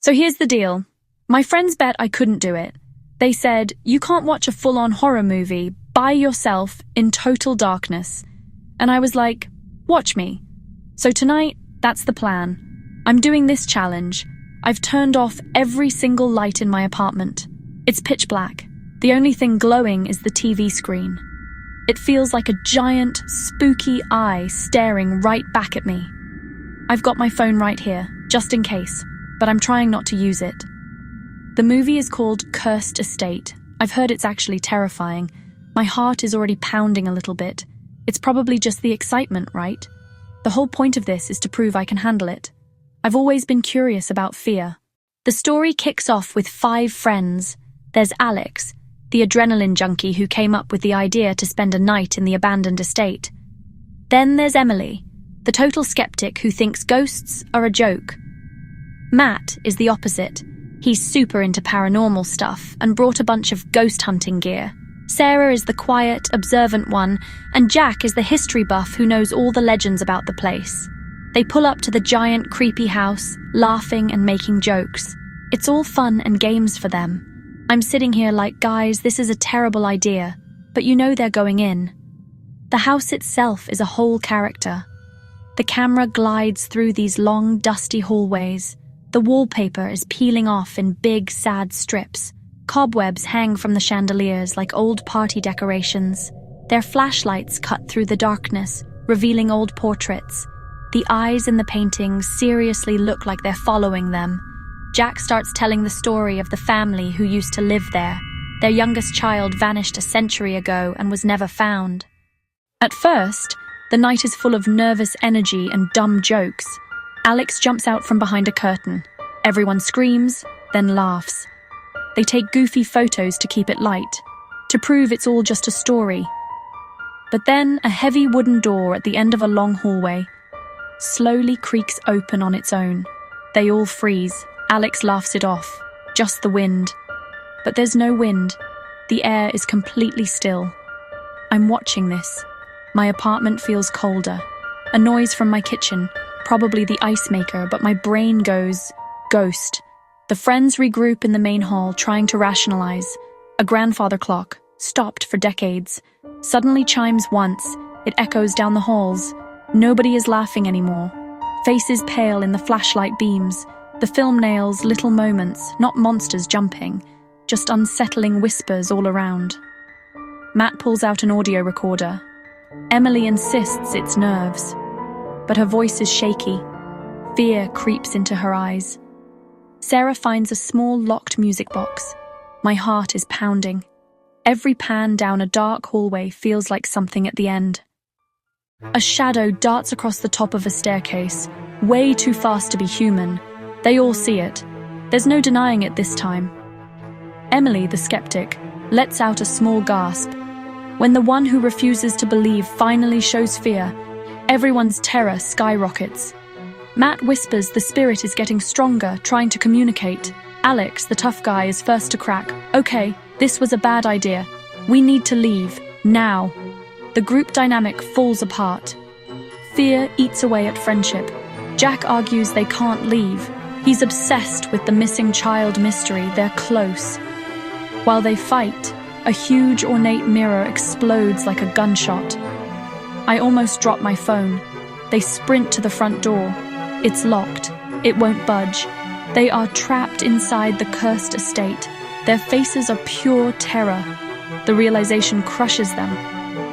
So here's the deal. My friends bet I couldn't do it. They said, you can't watch a full-on horror movie by yourself in total darkness. And I was like, watch me. So tonight, that's the plan. I'm doing this challenge. I've turned off every single light in my apartment. It's pitch black. The only thing glowing is the TV screen. It feels like a giant, spooky eye staring right back at me. I've got my phone right here, just in case, but I'm trying not to use it. The movie is called Cursed Estate. I've heard it's actually terrifying. My heart is already pounding a little bit. It's probably just the excitement, right? The whole point of this is to prove I can handle it. I've always been curious about fear. The story kicks off with 5 friends. There's Alex, the adrenaline junkie who came up with the idea to spend a night in the abandoned estate. Then there's Emily, the total skeptic who thinks ghosts are a joke. Matt is the opposite. He's super into paranormal stuff and brought a bunch of ghost hunting gear. Sarah is the quiet, observant one, and Jack is the history buff who knows all the legends about the place. They pull up to the giant, creepy house, laughing and making jokes. It's all fun and games for them. I'm sitting here like, guys, this is a terrible idea, but you know they're going in. The house itself is a whole character. The camera glides through these long, dusty hallways. The wallpaper is peeling off in big, sad strips. Cobwebs hang from the chandeliers like old party decorations. Their flashlights cut through the darkness, revealing old portraits. The eyes in the paintings seriously look like they're following them. Jack starts telling the story of the family who used to live there. Their youngest child vanished a century ago and was never found. At first, the night is full of nervous energy and dumb jokes. Alex jumps out from behind a curtain. Everyone screams, then laughs. They take goofy photos to keep it light, to prove it's all just a story. But then a heavy wooden door at the end of a long hallway slowly creaks open on its own. They all freeze. Alex laughs it off. Just the wind. But there's no wind. The air is completely still. I'm watching this. My apartment feels colder. A noise from my kitchen, probably the ice maker, but my brain goes, ghost. The friends regroup in the main hall, trying to rationalize. A grandfather clock, stopped for decades, suddenly chimes once. It echoes down the halls. Nobody is laughing anymore. Faces pale in the flashlight beams. The film nails little moments, not monsters jumping, just unsettling whispers all around. Matt pulls out an audio recorder. Emily insists it's nerves, but her voice is shaky. Fear creeps into her eyes. Sarah finds a small locked music box. My heart is pounding. Every pan down a dark hallway feels like something at the end. A shadow darts across the top of a staircase, way too fast to be human. They all see it. There's no denying it this time. Emily, the skeptic, lets out a small gasp. When the one who refuses to believe finally shows fear, everyone's terror skyrockets. Matt whispers the spirit is getting stronger, trying to communicate. Alex, the tough guy, is first to crack. Okay, this was a bad idea. We need to leave, now. The group dynamic falls apart. Fear eats away at friendship. Jack argues they can't leave. He's obsessed with the missing child mystery. They're close. While they fight, a huge ornate mirror explodes like a gunshot. I almost drop my phone. They sprint to the front door. It's locked. It won't budge. They are trapped inside the cursed estate. Their faces are pure terror. The realization crushes them.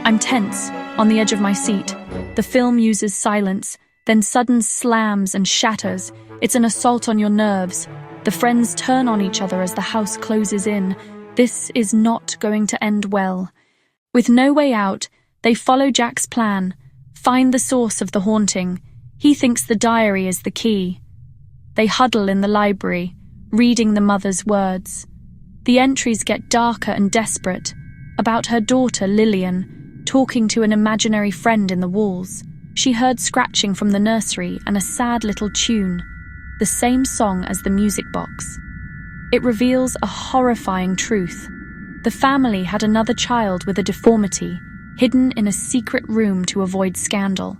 I'm tense, on the edge of my seat. The film uses silence, then sudden slams and shatters. It's an assault on your nerves. The friends turn on each other as the house closes in. This is not going to end well. With no way out, they follow Jack's plan, find the source of the haunting. He thinks the diary is the key. They huddle in the library, reading the mother's words. The entries get darker and desperate, about her daughter Lillian, talking to an imaginary friend in the walls. She heard scratching from the nursery and a sad little tune, the same song as the music box. It reveals a horrifying truth. The family had another child with a deformity, hidden in a secret room to avoid scandal.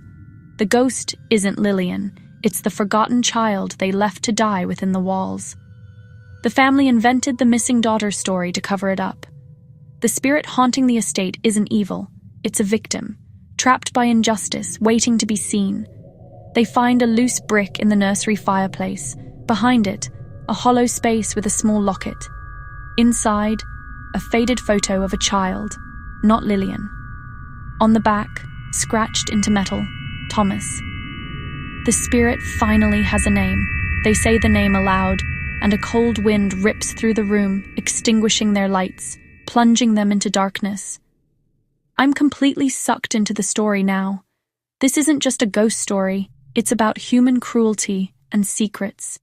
The ghost isn't Lillian. It's the forgotten child they left to die within the walls. The family invented the missing daughter story to cover it up. The spirit haunting the estate isn't evil. It's a victim, trapped by injustice, waiting to be seen. They find a loose brick in the nursery fireplace. Behind it, a hollow space with a small locket. Inside, a faded photo of a child, not Lillian. On the back, scratched into metal, Thomas. The spirit finally has a name. They say the name aloud, and a cold wind rips through the room, extinguishing their lights, plunging them into darkness. I'm completely sucked into the story now. This isn't just a ghost story, it's about human cruelty and secrets.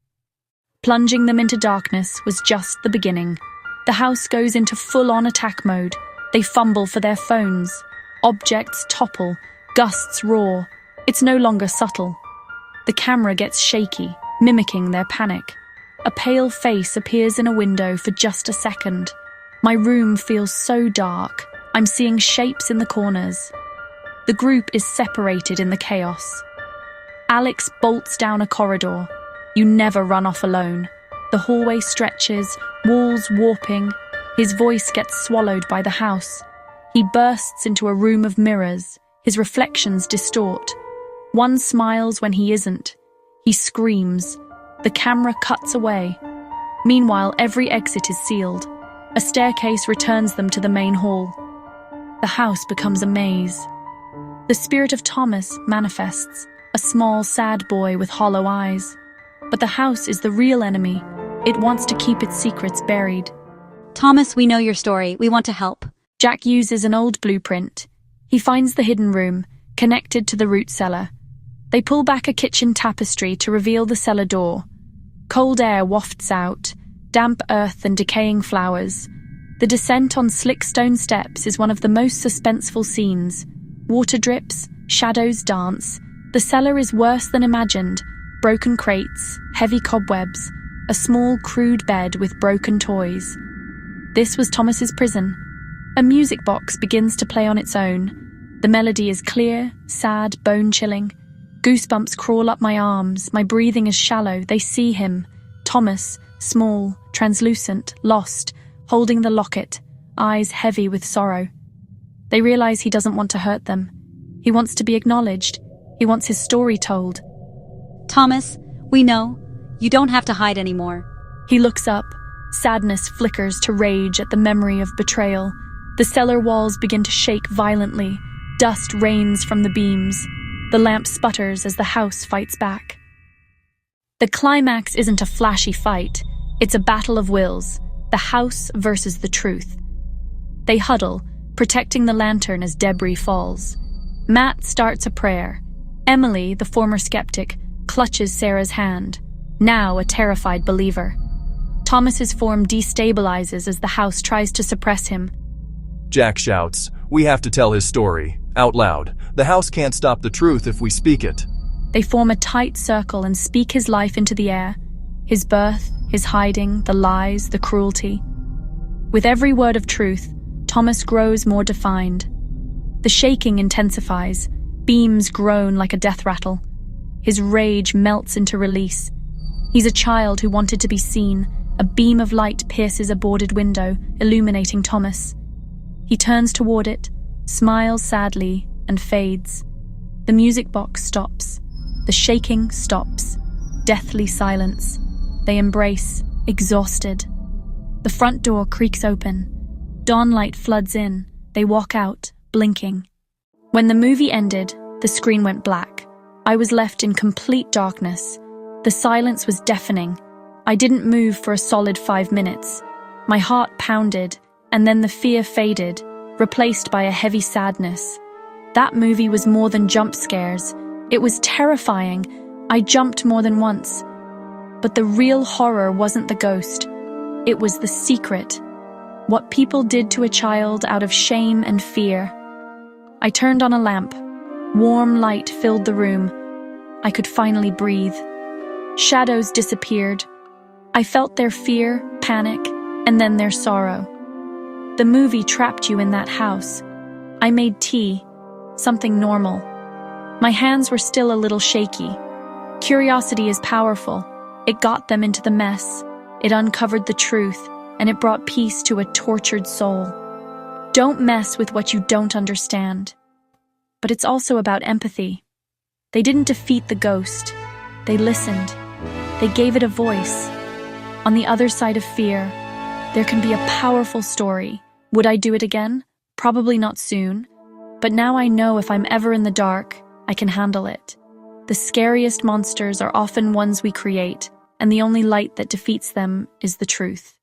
Plunging them into darkness was just the beginning. The house goes into full-on attack mode. They fumble for their phones. Objects topple, gusts roar. It's no longer subtle. The camera gets shaky, mimicking their panic. A pale face appears in a window for just a second. My room feels so dark. I'm seeing shapes in the corners. The group is separated in the chaos. Alex bolts down a corridor. You never run off alone. The hallway stretches, walls warping. His voice gets swallowed by the house. He bursts into a room of mirrors. His reflections distort. One smiles when he isn't. He screams. The camera cuts away. Meanwhile, every exit is sealed. A staircase returns them to the main hall. The house becomes a maze. The spirit of Thomas manifests, a small, sad boy with hollow eyes. But the house is the real enemy. It wants to keep its secrets buried. Thomas, we know your story. We want to help. Jack uses an old blueprint. He finds the hidden room, connected to the root cellar. They pull back a kitchen tapestry to reveal the cellar door. Cold air wafts out, damp earth and decaying flowers. The descent on slick stone steps is one of the most suspenseful scenes. Water drips, shadows dance. The cellar is worse than imagined. Broken crates, heavy cobwebs, a small crude bed with broken toys. This was Thomas's prison. A music box begins to play on its own. The melody is clear, sad, bone-chilling. Goosebumps crawl up my arms. My breathing is shallow. They see him. Thomas, small, translucent, lost, holding the locket, eyes heavy with sorrow. They realize he doesn't want to hurt them. He wants to be acknowledged. He wants his story told. Thomas, we know. You don't have to hide anymore. He looks up. Sadness flickers to rage at the memory of betrayal. The cellar walls begin to shake violently. Dust rains from the beams. The lamp sputters as the house fights back. The climax isn't a flashy fight. It's a battle of wills. The house versus the truth. They huddle, protecting the lantern as debris falls. Matt starts a prayer. Emily, the former skeptic, clutches Sarah's hand, now a terrified believer. Thomas's form destabilizes as the house tries to suppress him. Jack shouts, "We have to tell his story, out loud. The house can't stop the truth if we speak it." They form a tight circle and speak his life into the air. His birth, his hiding, the lies, the cruelty. With every word of truth, Thomas grows more defined. The shaking intensifies. Beams groan like a death rattle. His rage melts into release. He's a child who wanted to be seen. A beam of light pierces a boarded window, illuminating Thomas. He turns toward it, smiles sadly, and fades. The music box stops. The shaking stops. Deathly silence. They embrace, exhausted. The front door creaks open. Dawnlight floods in. They walk out, blinking. When the movie ended, the screen went black. I was left in complete darkness. The silence was deafening. I didn't move for a solid 5 minutes. My heart pounded, and then the fear faded, replaced by a heavy sadness. That movie was more than jump scares. It was terrifying. I jumped more than once. But the real horror wasn't the ghost. It was the secret. What people did to a child out of shame and fear. I turned on a lamp. Warm light filled the room. I could finally breathe. Shadows disappeared. I felt their fear, panic, and then their sorrow. The movie trapped you in that house. I made tea, something normal. My hands were still a little shaky. Curiosity is powerful. It got them into the mess. It uncovered the truth, and it brought peace to a tortured soul. Don't mess with what you don't understand. But it's also about empathy. They didn't defeat the ghost. They listened. They gave it a voice. On the other side of fear, there can be a powerful story. Would I do it again? Probably not soon. But now I know if I'm ever in the dark, I can handle it. The scariest monsters are often ones we create, and the only light that defeats them is the truth.